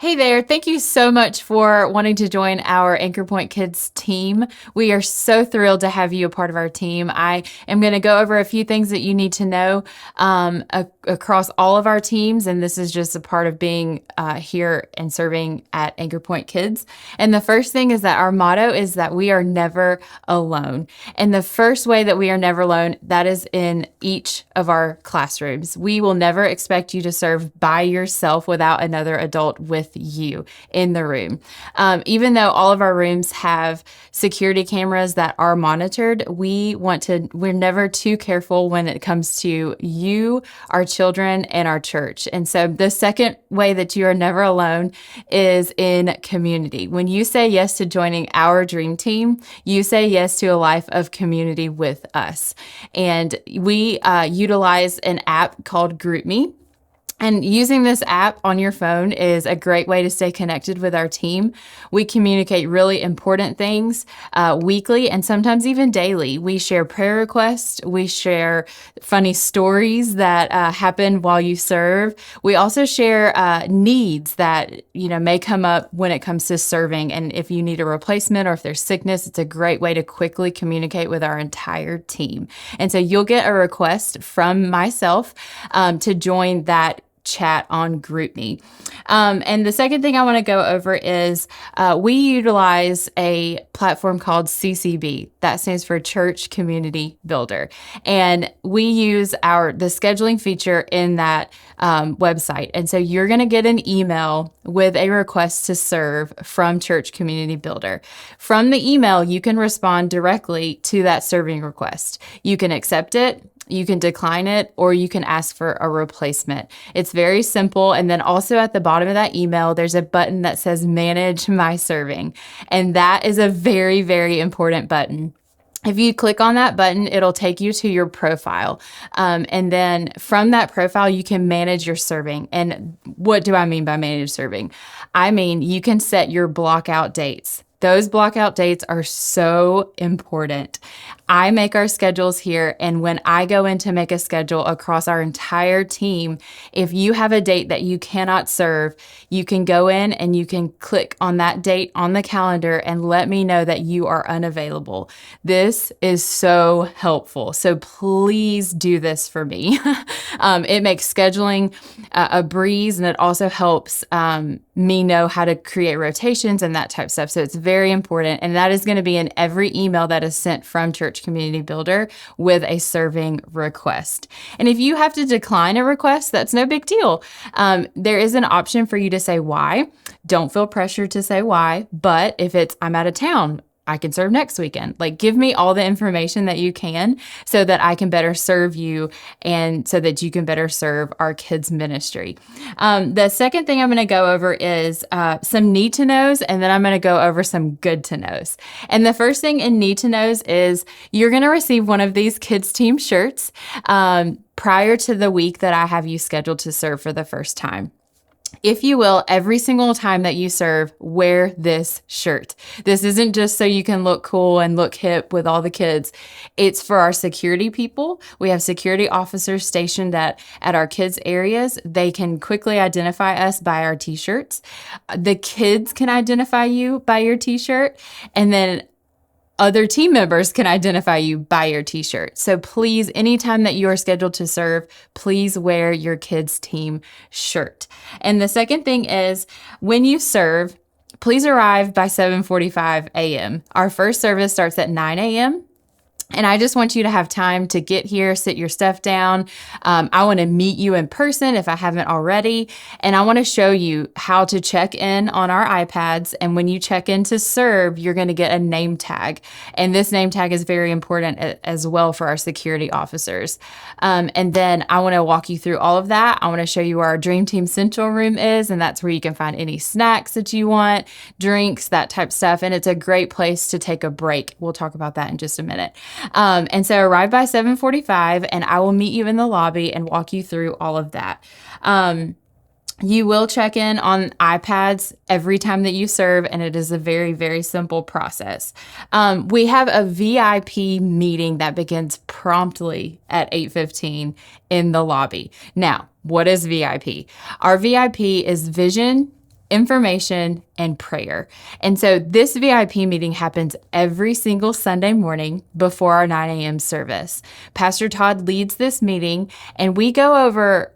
Hey there. Thank you so much for wanting to join our Anchor Point Kids team. We are so thrilled to have you a part of our team. I am going to go over a few things that you need to know across all of our teams, and this is just a part of being here and serving at Anchor Point Kids. And the first thing is that our motto is that we are never alone. And the first way that we are never alone, that is in each of our classrooms. We will never expect you to serve by yourself without another adult with you in the room. Even though all of our rooms have security cameras that are monitored, we're never too careful when it comes to you, our children, and our church. And so the second way that you are never alone is in community. When you say yes to joining our dream team, you say yes to a life of community with us. And we utilize an app called GroupMe. And using this app on your phone is a great way to stay connected with our team. We communicate really important things weekly and sometimes even daily. We share prayer requests. We share funny stories that happen while you serve. We also share needs that may come up when it comes to serving. And if you need a replacement or if there's sickness, it's a great way to quickly communicate with our entire team. And so you'll get a request from myself to join that chat on GroupMe. And the second thing I want to go over is we utilize a platform called CCB. That stands for Church Community Builder. And we use the scheduling feature in that website. And so you're going to get an email with a request to serve from Church Community Builder. From the email, you can respond directly to that serving request. You can accept it, you can decline it, or you can ask for a replacement. It's very simple. And then also at the bottom of that email, there's a button that says Manage My Serving. And that is a very, very important button. If you click on that button, it'll take you to your profile. And then from that profile, you can manage your serving. And what do I mean by manage serving? I mean, you can set your block out dates. Those blockout dates are so important. I make our schedules here, and when I go in to make a schedule across our entire team, if you have a date that you cannot serve, you can go in and you can click on that date on the calendar and let me know that you are unavailable. This is so helpful. So please do this for me. It makes scheduling a breeze, and it also helps me know how to create rotations and that type of stuff. So it's very important. And that is going to be in every email that is sent from Church Community Builder with a serving request. And if you have to decline a request, that's no big deal. There is an option for you to say why. Don't feel pressured to say why. But if it's, I'm out of town, I can serve next weekend. Give me all the information that you can so that I can better serve you and so that you can better serve our kids' ministry. The second thing I'm going to go over is some need to knows, and then I'm going to go over some good to knows. And the first thing in need to knows is you're going to receive one of these kids' team shirts prior to the week that I have you scheduled to serve for the first time. If you will, every single time that you serve, wear this shirt. This isn't just so you can look cool and look hip with all the kids. It's for our security people. We have security officers stationed at our kids' areas. They can quickly identify us by our t-shirts. The kids can identify you by your t-shirt, and then other team members can identify you by your t-shirt. So please, anytime that you are scheduled to serve, please wear your kids' team shirt. And the second thing is when you serve, please arrive by 7:45 a.m. Our first service starts at 9 a.m. And I just want you to have time to get here, sit your stuff down. I want to meet you in person if I haven't already. And I want to show you how to check in on our iPads. And when you check in to serve, you're going to get a name tag. And this name tag is very important as well for our security officers. And then I want to walk you through all of that. I want to show you where our Dream Team Central room is. And that's where you can find any snacks that you want, drinks, that type of stuff. And it's a great place to take a break. We'll talk about that in just a minute. And so arrive by 7:45 and I will meet you in the lobby and walk you through all of that. You will check in on iPads every time that you serve, and it is a very, very simple process. We have a VIP meeting that begins promptly at 8:15 in the lobby. Now, what is VIP? Our VIP is vision, information, and prayer. And so this VIP meeting happens every single Sunday morning before our 9 a.m. service. Pastor Todd leads this meeting, and we go over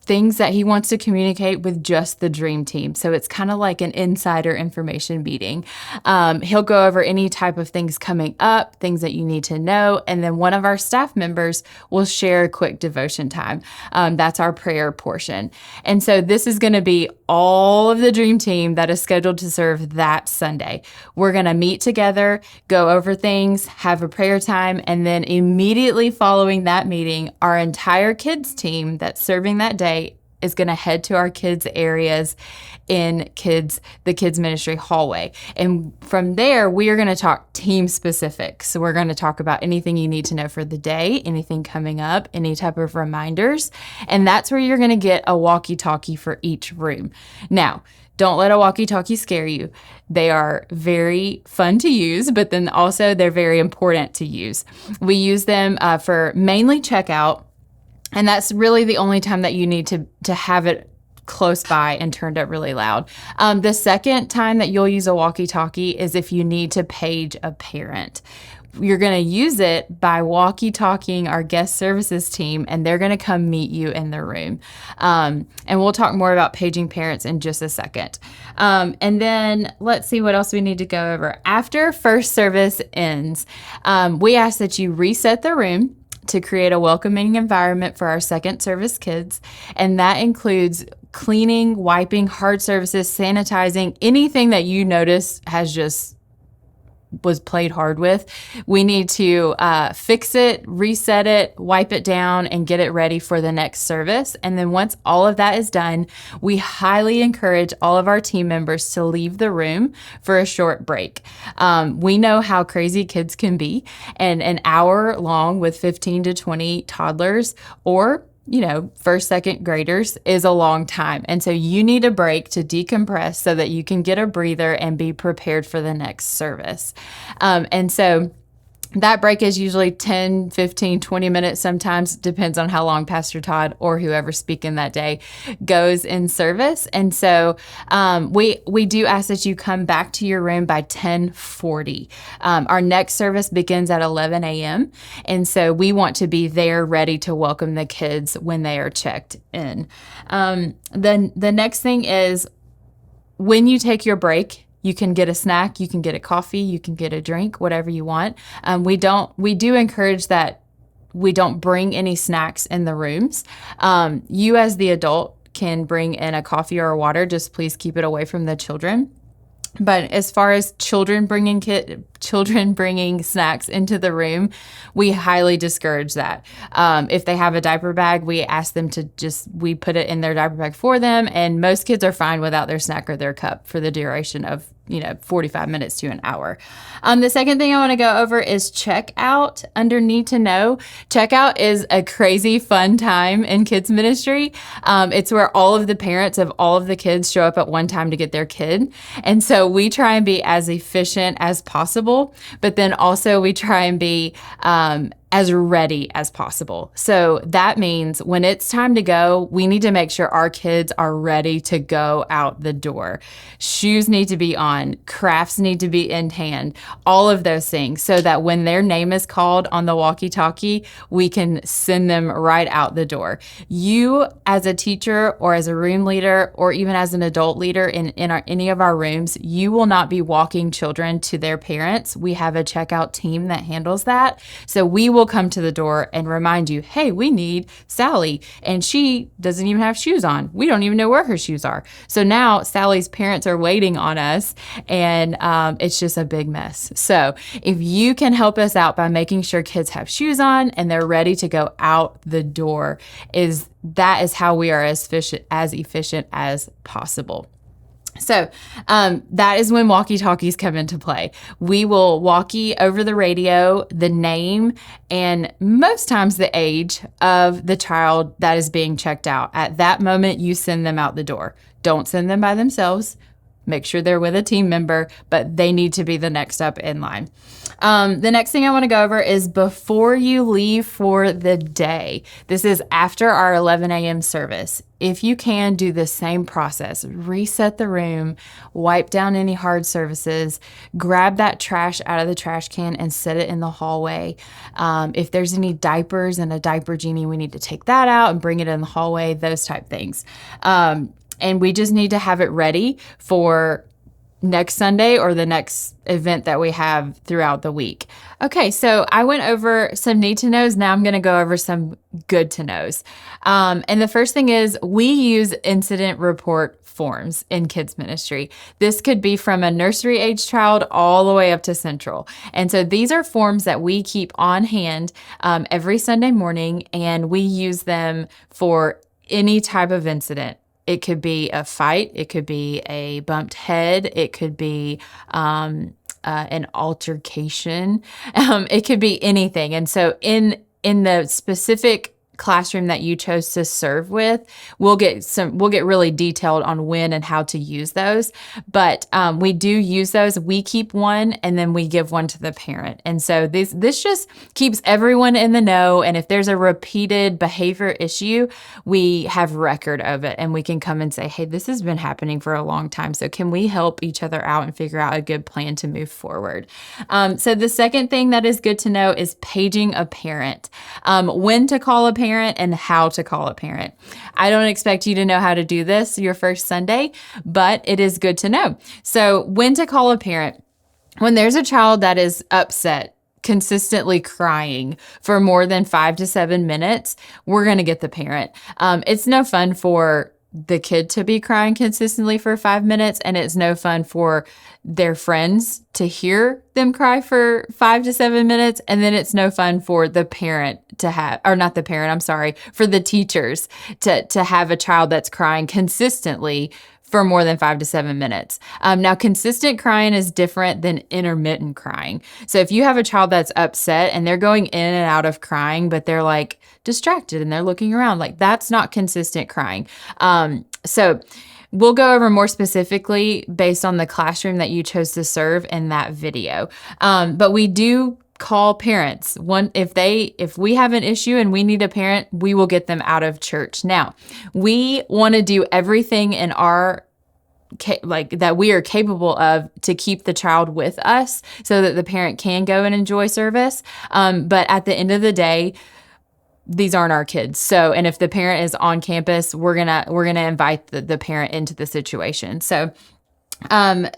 things that he wants to communicate with just the dream team. So it's kind of like an insider information meeting. He'll go over any type of things coming up, things that you need to know. And then one of our staff members will share a quick devotion time. That's our prayer portion. And so this is going to be all of the dream team that is scheduled to serve that Sunday. We're going to meet together, go over things, have a prayer time, and then immediately following that meeting, our entire kids team that's serving that day is going to head to our kids areas in the kids ministry hallway. And from there, we are going to talk team specific. So we're going to talk about anything you need to know for the day, anything coming up, any type of reminders. And that's where you're going to get a walkie-talkie for each room. Now, don't let a walkie-talkie scare you. They are very fun to use, but then also they're very important to use. We use them for mainly checkout. And that's really the only time that you need to have it close by and turned up really loud. The second time that you'll use a walkie-talkie is if you need to page a parent. You're going to use it by walkie-talkieing our guest services team, and they're going to come meet you in the room. And we'll talk more about paging parents in just a second. And then let's see what else we need to go over. After first service ends, we ask that you reset the room to create a welcoming environment for our second service kids. And that includes cleaning, wiping, hard surfaces, sanitizing, anything that you notice was played hard with. We need to fix it, reset it, wipe it down, and get it ready for the next service. And then once all of that is done, we highly encourage all of our team members to leave the room for a short break. We know how crazy kids can be, and an hour long with 15 to 20 toddlers or first, second graders is a long time. And so you need a break to decompress so that you can get a breather and be prepared for the next service. And so that break is usually 10, 15, 20 minutes sometimes, depends on how long Pastor Todd or whoever's speaking that day goes in service. And so we do ask that you come back to your room by 10:40. Our next service begins at 11 a.m. And so we want to be there ready to welcome the kids when they are checked in. Then the next thing is when you take your break, you can get a snack, you can get a coffee, you can get a drink, whatever you want. We do encourage that we don't bring any snacks in the rooms. You as the adult can bring in a coffee or a water, just please keep it away from the children. But as far as children bringing snacks into the room, we highly discourage that. If they have a diaper bag, we ask them we put it in their diaper bag for them. And most kids are fine without their snack or their cup for the duration of 45 minutes to an hour. The second thing I want to go over is checkout under Need to Know. Checkout is a crazy fun time in kids ministry. It's where all of the parents of all of the kids show up at one time to get their kid. And so we try and be as efficient as possible, but then also we try and be as ready as possible. So that means when it's time to go, we need to make sure our kids are ready to go out the door. Shoes need to be on, crafts need to be in hand, all of those things, so that when their name is called on the walkie-talkie, we can send them right out the door. You as a teacher or as a room leader or even as an adult leader in any of our rooms, you will not be walking children to their parents. We have a checkout team that handles that. So we will come to the door and remind you, hey, we need Sally, and she doesn't even have shoes on. We don't even know where her shoes are. So now Sally's parents are waiting on us, and it's just a big mess. So if you can help us out by making sure kids have shoes on and they're ready to go out the door, that is how we are as efficient as possible. So that is when walkie-talkies come into play. We will walkie over the radio the name and most times the age of the child that is being checked out. At that moment, you send them out the door. Don't send them by themselves. make sure they're with a team member, but they need to be the next up in line. The next thing I want to go over is before you leave for the day. This is after our 11 a.m. service. If you can, do the same process. Reset the room, wipe down any hard surfaces, grab that trash out of the trash can and set it in the hallway. If there's any diapers and a diaper genie, we need to take that out and bring it in the hallway, those type things. And we just need to have it ready for next Sunday or the next event that we have throughout the week. Okay, so I went over some need to knows. Now I'm going to go over some good to knows. And the first thing is we use incident report forms in kids ministry. This could be from a nursery age child all the way up to central. And so these are forms that we keep on hand every Sunday morning, and we use them for any type of incident. It could be a fight. It could be a bumped head. It could be an altercation. It could be anything. And so in the specific classroom that you chose to serve with, we'll get really detailed on when and how to use those. But we do use those. We keep one and then we give one to the parent. And so this just keeps everyone in the know. And if there's a repeated behavior issue, we have record of it and we can come and say, hey, this has been happening for a long time. So can we help each other out and figure out a good plan to move forward? So the second thing that is good to know is paging a parent. When to call a parent and how to call a parent. I don't expect you to know how to do this your first Sunday, but it is good to know. So when to call a parent, when there's a child that is upset, consistently crying for more than 5 to 7 minutes, we're going to get the parent. It's no fun for the kid to be crying consistently for 5 minutes, and it's no fun for their friends to hear them cry for 5 to 7 minutes, and then it's no fun for the parent to have, or not the parent, I'm sorry, for the teachers to have a child that's crying consistently for more than 5 to 7 minutes. Now, consistent crying is different than intermittent crying. So if you have a child that's upset and they're going in and out of crying, but they're like distracted and they're looking around, like that's not consistent crying. So we'll go over more specifically based on the classroom that you chose to serve in that video. But we do call parents. If we have an issue and we need a parent, we will get them out of church. Now, we want to do everything in our that we are capable of to keep the child with us so that the parent can go and enjoy service. But at the end of the day, these aren't our kids. So, and if the parent is on campus, we're gonna invite the parent into the situation. So,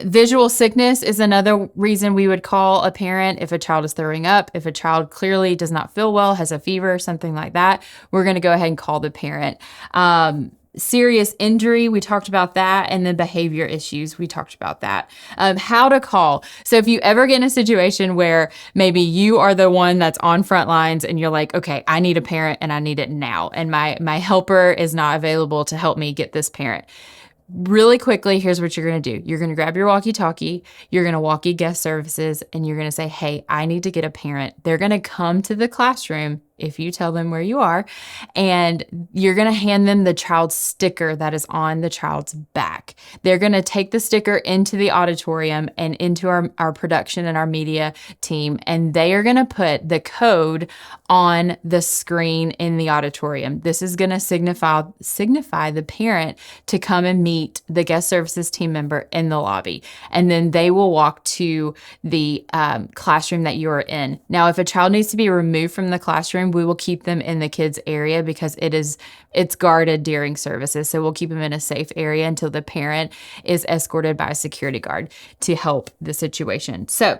visual sickness is another reason we would call a parent. If a child is throwing up, if a child clearly does not feel well, has a fever, something like that, we're going to go ahead and call the parent. Serious injury, we talked about that, and then behavior issues, we talked about that. How to call. So if you ever get in a situation where maybe you are the one that's on front lines and you're like, okay, I need a parent and I need it now, and my helper is not available to help me get this parent. Really quickly, here's what you're going to do. You're going to grab your walkie-talkie, you're going to walkie guest services, and you're going to say, hey, I need to get a parent. They're going to come to the classroom if you tell them where you are, and you're going to hand them the child's sticker that is on the child's back. They're going to take the sticker into the auditorium and into our production and our media team, and they are going to put the code on the screen in the auditorium. This is going to signify the parent to come and meet the guest services team member in the lobby, and then they will walk to the classroom that you are in. Now, if a child needs to be removed from the classroom, we will keep them in the kids area because it's guarded during services. So we'll keep them in a safe area until the parent is escorted by a security guard to help the situation. So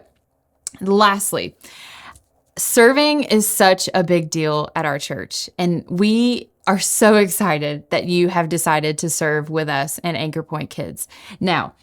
lastly, serving is such a big deal at our church, and we are so excited that you have decided to serve with us and Anchor Point Kids. Now,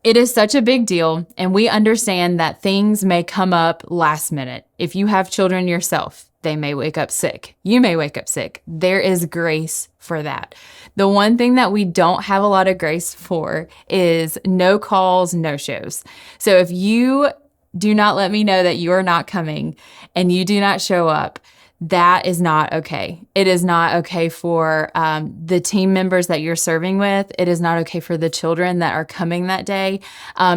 it is such a big deal, and we understand that things may come up last minute. If you have children yourself, they may wake up sick. You may wake up sick. There is grace for that. The one thing that we don't have a lot of grace for is no calls, no shows. So if you do not let me know that you are not coming and you do not show up, That is not okay. It is not okay for the team members that you're serving with. It is not okay for the children that are coming that day.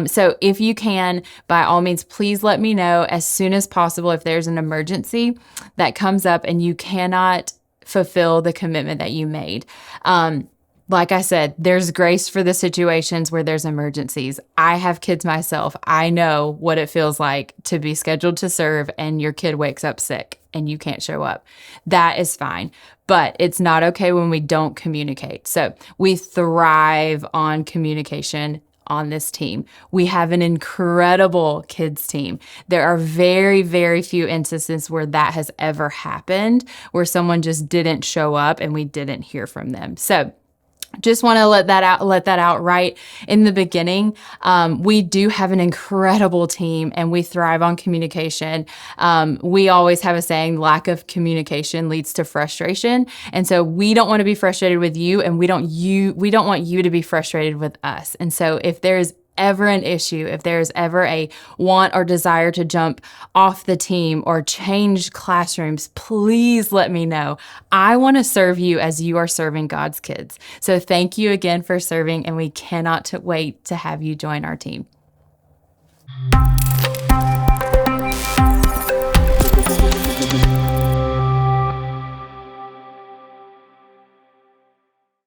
So if you can, by all means, please let me know as soon as possible if there's an emergency that comes up and you cannot fulfill the commitment that you made. Like I said, there's grace for the situations where there's emergencies. I have kids myself. I know what it feels like to be scheduled to serve and your kid wakes up sick and you can't show up. That is fine. But it's not okay when we don't communicate. So we thrive on communication on this team. We have an incredible kids team. There are very, very few instances where that has ever happened, where someone just didn't show up and we didn't hear from them. So just want to let that out right in the beginning. We do have an incredible team and we thrive on communication. We always have a saying, lack of communication leads to frustration. And so we don't want to be frustrated with you, and we don't want you to be frustrated with us. And so if there's ever an issue, if there's ever a want or desire to jump off the team or change classrooms, please let me know. I want to serve you as you are serving God's kids. So thank you again for serving, and we cannot wait to have you join our team.